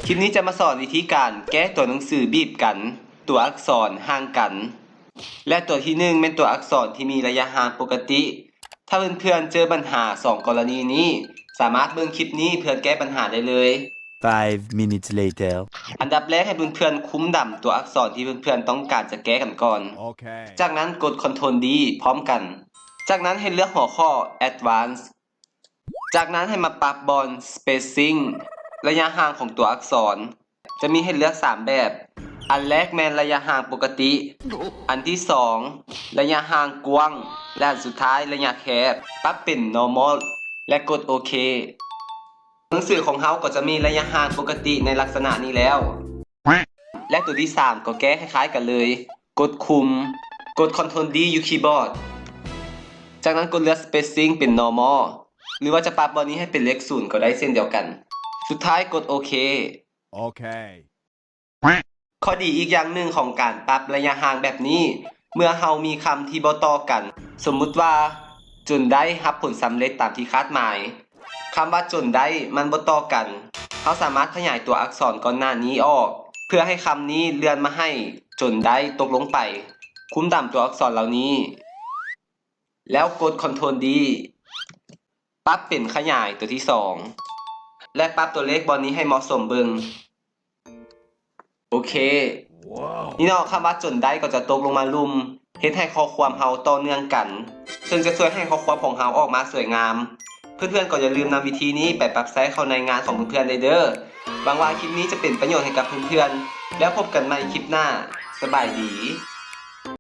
คลิปนี้จะมาสอนวิธีการแก้ตัวหนังสือบีบกันตัวอักษรห่างกันและตัวที่1เป็นตัวอักษรที่มีระยะห่างปกติถ้าเพื่อนๆเจอปัญหา2กรณีนี้สามารถเบิ่งคลิปนี้เพื่อแก้ปัญหาได้เลย 5 minutes later อันดับแรกให้เพื่อนๆคุ้มดำตัวอักษรที่เพื่อนๆต้องการจะแก้กันก่อน Okay จากนั้นกด Ctrl D พร้อมกันจากนั้นให้เลือกหัวข้อ Advanced จากนั้นให้มาปรับบอล Spacing ระยะห่างของตัวอักษรจะมีให้เลือก3แบบอันแรกแม่นระยะห่างปกติอันที่2ระยะห่างกว้างและอันสุดท้ายระยะแคบปรับเป็น Normal และกดโอเคหนังสือของเฮาก็จะมีระยะห่างปกติในลักษณะนี้แล้วและตัวที่3ก็แก้คล้ายๆกันเลยกดคุมกด Ctrl D อยู่คีย์บอร์ดจากนั้นกดเลือก Spacing เป็น Normal หรือว่าจะปรับบอลนี้ให้เป็นเลข0ก็ได้เช่นเดียวกันสุดท้ายกดโอเค Okay ข้อดีอีกอย่างหนึ่งของการปรับระยะห่างแบบนี้ เมื่อเฮามีคำที่บ่ต่อกัน สมมุติว่าจนได้รับผลสำเร็จตามที่คาดหมายคำว่าจนได้มันบ่ต่อกันเฮาสามารถขยายตัวอักษรก่อนหน้านี้ออก เพื่อให้คำนี้เลื่อนมาให้จนได้ตกลงไป คุ้มต่ำตัวอักษรเหล่านี้ แล้วกด Ctrl D ปรับเป็นขยายตัวที่2และปรับตัวเลขบอลนี้ให้เหมาะสมเบิ่งโอเค นี่เนาะคำว่าจนได้ก็จะตกลงมาลุ่มเฮ็ดให้ข้อความเฮาต่อเนื่องกัน ซึ่งจะช่วยให้ข้อความของเฮาออกมาสวยงาม เพื่อนๆก็อย่าลืมนำวิธีนี้ไปปรับใช้เข้าในงานของเพื่อนๆเลยเด้อหวังว่าคลิปนี้จะเป็นประโยชน์ให้กับเพื่อนๆแล้วพบกันใหม่คลิปหน้าสบายดี